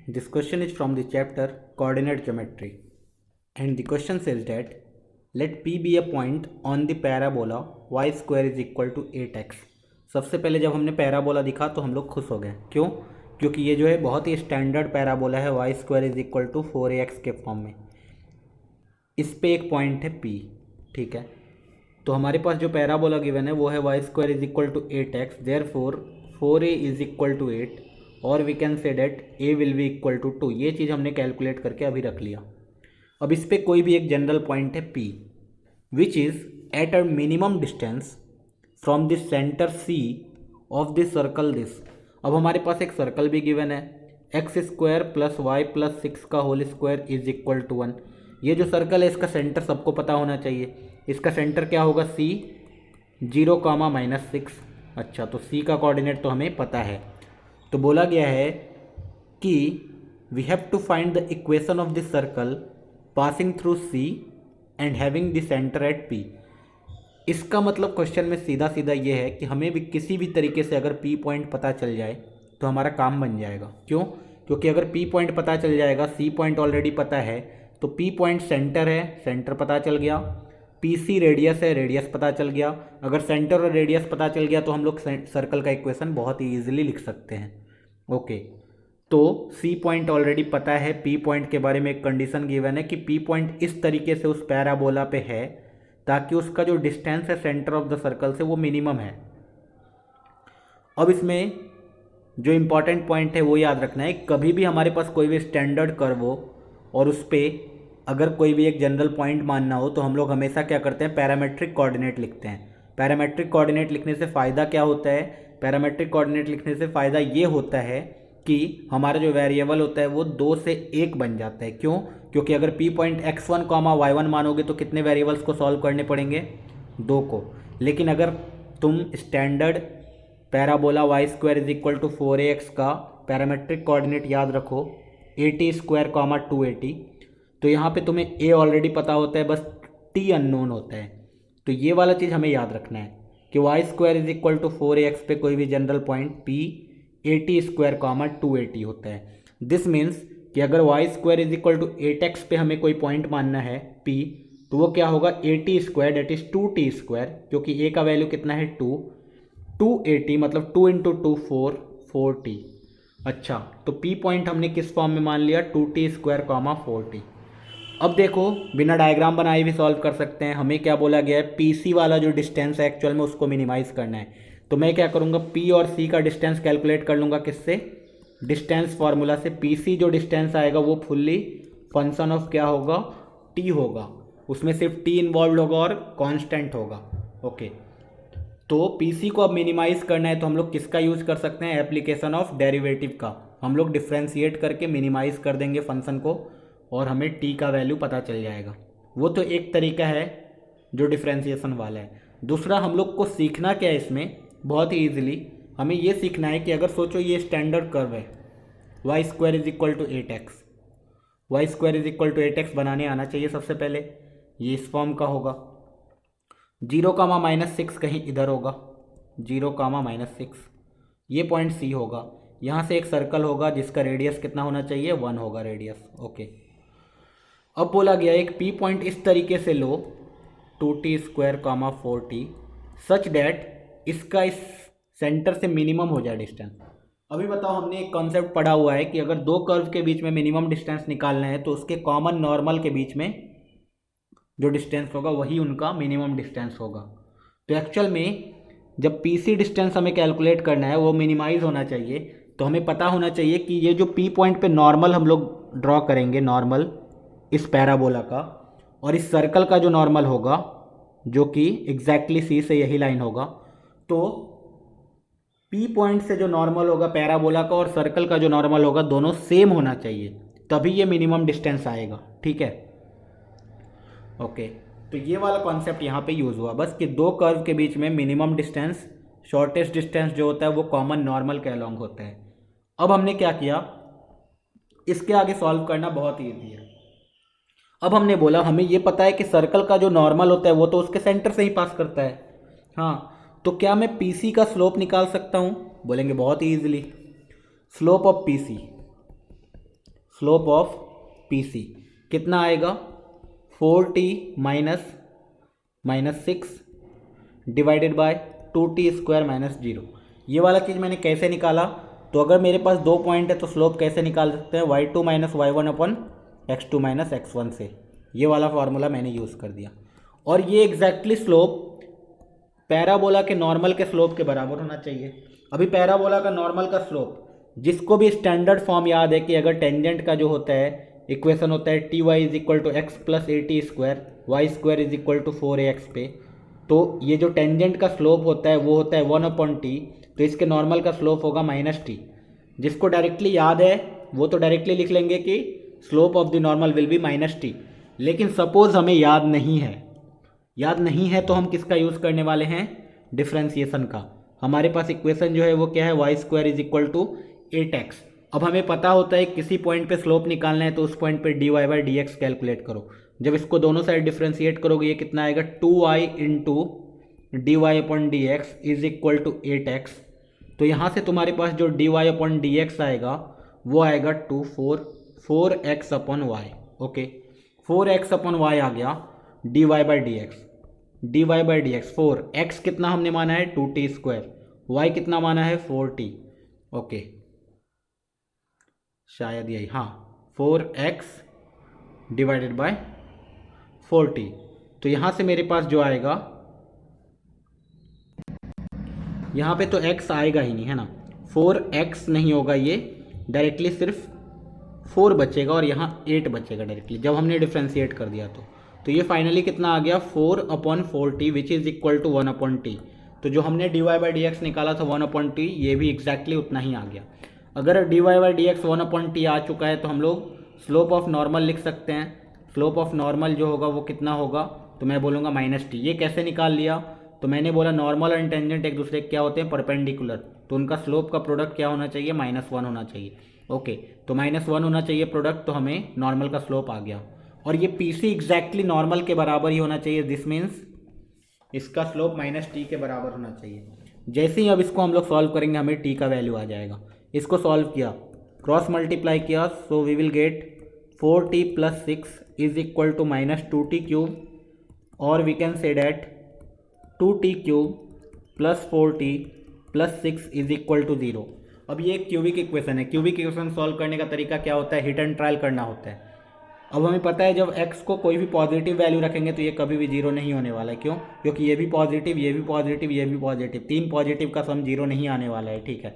This question is from the chapter Coordinate Geometry, and the question says that let P be a point on the parabola y square is equal to 8x। सबसे पहले जब हमने parabola दिखा तो हम लोग खुश हो गए। क्यों? क्योंकि ये जो है बहुत ही स्टैंडर्ड पैराबोला है, y square is equal to 4ax के फॉर्म में। इस पे एक पॉइंट है P, ठीक है। तो हमारे पास जो पैराबोला गिवन है वो है y square is equal to 8x, therefore 4a is equal to 8 और we can say that a will be equal to 2। ये चीज़ हमने कैलकुलेट करके अभी रख लिया। अब इस पर कोई भी एक जनरल पॉइंट है P which is at a minimum distance from this centre C of this circle this. अब हमारे पास एक सर्कल भी गिवन है, x square plus y plus 6 का whole square is equal to 1। ये जो सर्कल है इसका सेंटर सबको पता होना चाहिए। इसका सेंटर क्या होगा? C 0, -6। अच्छा, तो C का कोऑर्डिनेट तो हमें पता है। तो बोला गया है कि we have to find the equation of this circle passing through C and having the centre at P। इसका मतलब क्वेश्चन में सीधा सीधा ये है कि हमें भी किसी भी तरीके से अगर P पॉइंट पता चल जाए तो हमारा काम बन जाएगा। क्यों? क्योंकि अगर P पॉइंट पता चल जाएगा, C पॉइंट ऑलरेडी पता है, तो P पॉइंट सेंटर है, सेंटर पता चल गया। PC रेडियस है, रेडियस पता चल गया। अगर सेंटर और रेडियस पता चल गया तो हम लोग सर्कल का इक्वेशन बहुत ही ईजिली लिख सकते हैं। ओके, तो C पॉइंट ऑलरेडी पता है। P पॉइंट के बारे में एक कंडीशन गिवन है कि P पॉइंट इस तरीके से उस पैराबोला पे है ताकि उसका जो डिस्टेंस है सेंटर ऑफ द सर्कल से वो मिनिमम है। अब इसमें जो इम्पॉर्टेंट पॉइंट है वो याद रखना है, कभी भी हमारे पास कोई भी स्टैंडर्ड कर्व हो और उस पर अगर कोई भी एक जनरल पॉइंट मानना हो तो हम लोग हमेशा क्या करते हैं? पैरामेट्रिक कोऑर्डिनेट लिखते हैं। पैरामेट्रिक कोऑर्डिनेट लिखने से फ़ायदा क्या होता है? पैरामेट्रिक कोऑर्डिनेट लिखने से फ़ायदा ये होता है कि हमारा जो वेरिएबल होता है वो 2 से 1 बन जाता है। क्यों? क्योंकि अगर P पॉइंट x1, y1 मानोगे तो कितने वेरिएबल्स को सॉल्व करने पड़ेंगे? 2 को। लेकिन अगर तुम standard parabola y square is equal to 4ax का पैरामेट्रिक कोऑर्डिनेट याद रखो 80 स्क्वायर, 280, तो यहाँ पे तुम्हें a ऑलरेडी पता होता है, बस t अननोन होता है। तो ये वाला चीज़ हमें याद रखना है कि y square is equal to 4ax पे कोई भी जनरल पॉइंट P 80 स्क्वायर, 280 होता है। दिस मीन्स कि अगर y square is equal to 8x पे हमें कोई पॉइंट मानना है P, तो वो क्या होगा? 80 square that is 2t square, क्योंकि a का वैल्यू कितना है? 280 मतलब 2 इंटू 2 4t। अच्छा, तो P पॉइंट हमने किस फॉर्म में मान लिया? 2t square, 4t। अब देखो, बिना डायग्राम बनाए भी सॉल्व कर सकते हैं। हमें क्या बोला गया है? PC वाला जो डिस्टेंस है एक्चुअल में उसको मिनिमाइज़ करना है। तो मैं क्या करूँगा? P और C का डिस्टेंस कैलकुलेट कर लूँगा। किससे? डिस्टेंस फार्मूला से। PC जो डिस्टेंस आएगा वो फुल्ली फंक्शन ऑफ क्या होगा? T होगा। उसमें सिर्फ T इन्वॉल्व होगा और कांस्टेंट होगा। ओके, तो PC को अब मिनिमाइज़ करना है तो हम लोग किसका यूज़ कर सकते हैं? एप्लीकेशन ऑफ डेरिवेटिव का। हम लोग डिफ्रेंशिएट करके मिनिमाइज़ कर देंगे फंक्शन को और हमें T का वैल्यू पता चल जाएगा। वो तो एक तरीका है जो डिफ्रेंशिएशन वाला है। दूसरा, हम लोग को सीखना क्या है इसमें? बहुत ही ईजिली हमें ये सीखना है कि अगर सोचो ये स्टैंडर्ड कर्व है, y square is equal to 8x, y square is equal to 8x बनाने आना चाहिए सबसे पहले। ये इस फॉर्म का होगा। 0, -6 कहीं इधर होगा, 0, -6। ये पॉइंट C होगा। यहाँ से एक सर्कल होगा जिसका रेडियस कितना होना चाहिए? 1 होगा रेडियस। ओके, अब बोला गया एक P पॉइंट इस तरीके से लो 2t square, 4t, such that इसका इस सेंटर से मिनिमम हो जाए डिस्टेंस। अभी बताओ, हमने एक कॉन्सेप्ट पढ़ा हुआ है कि अगर दो कर्व के बीच में मिनिमम डिस्टेंस निकालना है तो उसके कॉमन नॉर्मल के बीच में जो डिस्टेंस होगा वही उनका मिनिमम डिस्टेंस होगा। तो एक्चुअल में जब PC डिस्टेंस हमें कैलकुलेट करना है वो मिनिमाइज होना चाहिए, तो हमें पता होना चाहिए कि ये जो P पॉइंट पे नॉर्मल हम लोग ड्रॉ करेंगे, नॉर्मल इस पैराबोला का, और इस सर्कल का जो नॉर्मल होगा जो कि एग्जैक्टली C से यही लाइन होगा, तो P पॉइंट से जो नॉर्मल होगा पैराबोला का और सर्कल का जो नॉर्मल होगा दोनों सेम होना चाहिए, तभी ये मिनिमम डिस्टेंस आएगा। ठीक है? ओके, तो ये वाला कॉन्सेप्ट यहाँ पे यूज़ हुआ बस कि दो कर्व के बीच में मिनिमम डिस्टेंस, शॉर्टेस्ट डिस्टेंस जो होता है वो कॉमन नॉर्मल के अलॉन्ग होता है। अब हमने क्या किया, इसके आगे सॉल्व करना बहुत ईजी है। अब हमने बोला हमें ये पता है कि सर्कल का जो नॉर्मल होता है वो तो उसके सेंटर से ही पास करता है। हाँ, तो क्या मैं PC का स्लोप निकाल सकता हूँ? बोलेंगे बहुत easily. Slope of PC slope of PC कितना आएगा 4t minus 6 divided by 2t square minus 0। ये वाला चीज़ मैंने कैसे निकाला, तो अगर मेरे पास 2 पॉइंट है तो स्लोप कैसे निकाल सकते हैं y2 माइनस y1 अपन x2 माइनस x1 से। ये वाला फार्मूला मैंने यूज़ कर दिया और ये एग्जैक्टली स्लोप पैराबोला के नॉर्मल के स्लोप के बराबर होना चाहिए। अभी पैराबोला का नॉर्मल का स्लोप जिसको भी स्टैंडर्ड फॉर्म याद है कि अगर टेंजेंट का जो होता है इक्वेशन होता है t y is equal to x plus a t square y square is equal to 4ax पे, तो ये जो टेंजेंट का स्लोप होता है वो होता है 1/t, तो इसके नॉर्मल का स्लोप होगा -t। जिसको डायरेक्टली याद है वो तो डायरेक्टली लिख लेंगे कि slope of the normal will be -t। लेकिन सपोज हमें याद नहीं है तो हम किसका यूज़ करने वाले हैं, डिफ्रेंसिएशन का। हमारे पास इक्वेशन जो है वो क्या है y square is equal to 8x। अब हमें पता होता है किसी पॉइंट पे स्लोप निकालना है तो उस पॉइंट पे dy by D x calculate करो। जब इसको दोनों साइड डिफ्रेंशिएट करोगे ये कितना आएगा 2y into d y upon d x is equal to 8x। तो यहाँ से तुम्हारे पास जो dy अपॉन डी एक्स आएगा वो आएगा 4x upon y. Okay 4x upon y आ गया dy by D x 4x कितना हमने माना है 2t स्क्वायर, y कितना माना है 4t। ओके शायद यही, हाँ 4x डिवाइडेड बाय 4t। तो यहाँ से मेरे पास जो आएगा यहाँ पे तो x आएगा ही नहीं है ना, 4x नहीं होगा, ये डायरेक्टली सिर्फ 4 बचेगा और यहाँ 8 बचेगा डायरेक्टली जब हमने डिफ्रेंशिएट कर दिया तो ये फाइनली कितना आ गया 4/4t which is equal to 1/t। तो जो हमने dy बाई डी एक्स निकाला था 1/t ये भी एग्जैक्टली उतना ही आ गया। अगर dy by D x 1/t आ चुका है तो हम लोग स्लोप ऑफ नॉर्मल लिख सकते हैं। स्लोप ऑफ नॉर्मल जो होगा वो कितना होगा, तो मैं बोलूँगा -t। ये कैसे निकाल लिया, तो मैंने बोला नॉर्मल और टेंजेंट एक दूसरे क्या होते हैं परपेंडिकुलर, तो उनका स्लोप का प्रोडक्ट क्या होना चाहिए -1 होना चाहिए। ओके तो -1 होना चाहिए प्रोडक्ट, तो हमें नॉर्मल का स्लोप आ गया और ये PC एग्जैक्टली नॉर्मल के बराबर ही होना चाहिए। दिस मीन्स इसका स्लोप -t के बराबर होना चाहिए। जैसे ही अब इसको हम लोग सॉल्व करेंगे हमें t का वैल्यू आ जाएगा। इसको सॉल्व किया, क्रॉस मल्टीप्लाई किया, so we will get 4t plus 6 is equal to -2t cube और we can say that 2t cube plus 4t plus 6 is equal to 0। अब ये एक क्यूबिक इक्वेशन है। क्यूबिक इक्वेशन सॉल्व करने का तरीका क्या होता है, हिट एंड ट्रायल करना होता है। अब हमें पता है जब x को कोई भी पॉजिटिव वैल्यू रखेंगे तो ये कभी भी 0 नहीं होने वाला है। क्यों, क्योंकि ये भी पॉजिटिव, ये भी पॉजिटिव, ये भी पॉजिटिव, 3 पॉजिटिव का सम 0 नहीं आने वाला है। ठीक है,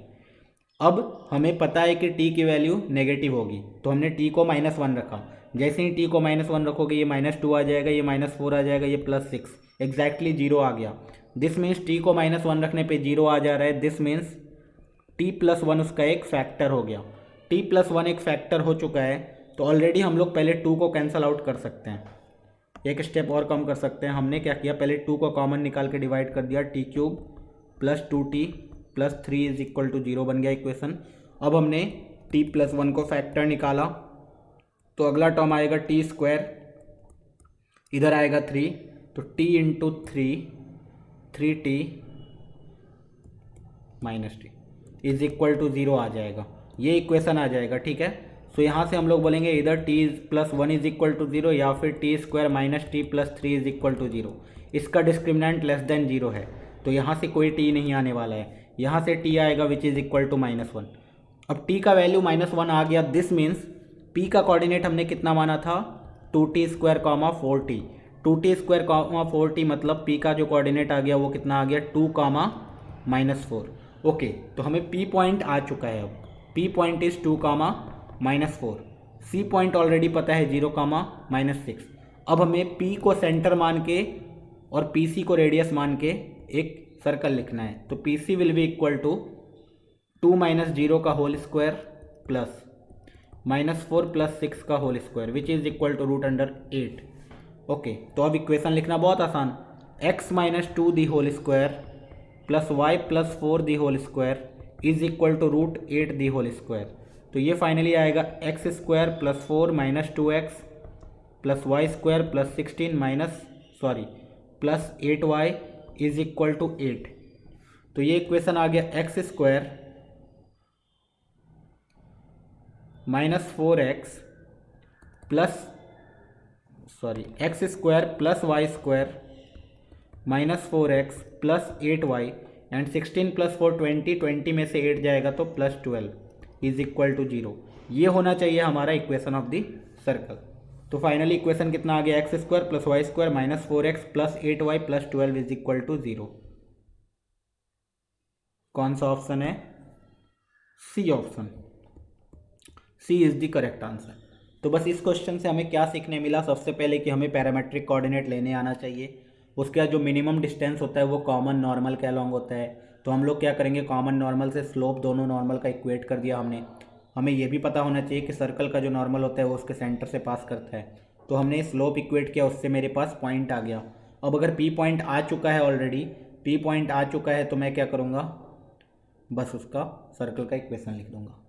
अब हमें पता है कि t की वैल्यू नेगेटिव होगी तो हमने t को -1 रखा। जैसे ही t को -1 रखोगे ये -2 आ जाएगा, ये -4 आ जाएगा, ये +6 एग्जैक्टली 0 आ गया। दिस मीन्स t को -1 रखने पे 0 आ जा रहा है। दिस मीन्स t+1 उसका एक फैक्टर हो गया। t+1 एक फैक्टर हो चुका है तो ऑलरेडी हम लोग पहले 2 को कैंसल आउट कर सकते हैं, एक स्टेप और कम कर सकते हैं। हमने क्या किया, पहले 2 को कॉमन निकाल के डिवाइड कर दिया, t cube plus 2t plus 3 is equal to 0 बन गया इक्वेशन। अब हमने t+1 को फैक्टर निकाला तो अगला टर्म आएगा t स्क्वायर, इधर आएगा 3 तो t into 3t -t is equal to 0 आ जाएगा, ये इक्वेशन आ जाएगा। ठीक है, सो यहाँ से हम लोग बोलेंगे इधर t+1 इज इक्वल टू 0 या फिर t square minus t plus 3 is equal to 0। इसका डिस्क्रिमिनेंट लेस देन 0 है तो यहाँ से कोई t नहीं आने वाला है, यहाँ से t आएगा विच इज़ इक्वल टू -1। अब t का वैल्यू -1 आ गया। दिस मीन्स p का कोऑर्डिनेट हमने कितना माना था 2t square comma 4t। 2t square comma 4t मतलब p का जो कोऑर्डिनेट आ गया वो कितना आ गया 2 कॉमा -4। ओके तो हमें p पॉइंट आ चुका है। अब p point is 2 comma -4, c point already पता है 0 कॉमा -6। अब हमें p को सेंटर मान के और pc को रेडियस मान के एक सर्कल लिखना है। तो pc will be equal to 2 - 0 का होल स्क्वायर प्लस -4 प्लस 6 का whole square which is equal to √8। Okay तो अब इक्वेशन लिखना बहुत आसान, x - 2 the whole square plus y plus 4 the whole square is equal to √8 the whole square. तो ये finally आएगा x square plus 4 - 2x plus y square plus 16 plus 8y is equal to 8। तो ये equation आ गया x square -4x plus x square plus y square -4x plus 8y and 16 + 4 20, 20 में से 8 जाएगा तो +12 इज इक्वल टू 0। ये होना चाहिए हमारा इक्वेशन ऑफ द सर्कल। तो फाइनली इक्वेशन कितना आ गया, x square plus y square -4x plus 8y plus 12 is equal to 0। कौन सा ऑप्शन है, C option, C is the correct answer. तो बस इस क्वेश्चन से हमें क्या सीखने मिला, सबसे पहले कि हमें पैरामेट्रिक कोऑर्डिनेट लेने आना चाहिए। उसके बाद जो मिनिमम डिस्टेंस होता है वो कॉमन नॉर्मल के अलॉन्ग होता है। तो हम लोग क्या करेंगे, कॉमन नॉर्मल से स्लोप दोनों नॉर्मल का इक्वेट कर दिया हमने। हमें ये भी पता होना चाहिए कि सर्कल का जो नॉर्मल होता है वो उसके सेंटर से पास करता है। तो हमने स्लोप इक्वेट किया, उससे मेरे पास पॉइंट आ गया। अब अगर पी पॉइंट आ चुका है, ऑलरेडी पी पॉइंट आ चुका है, तो मैं क्या करूँगा, बस उसका सर्कल का इक्वेशन लिख दूँगा।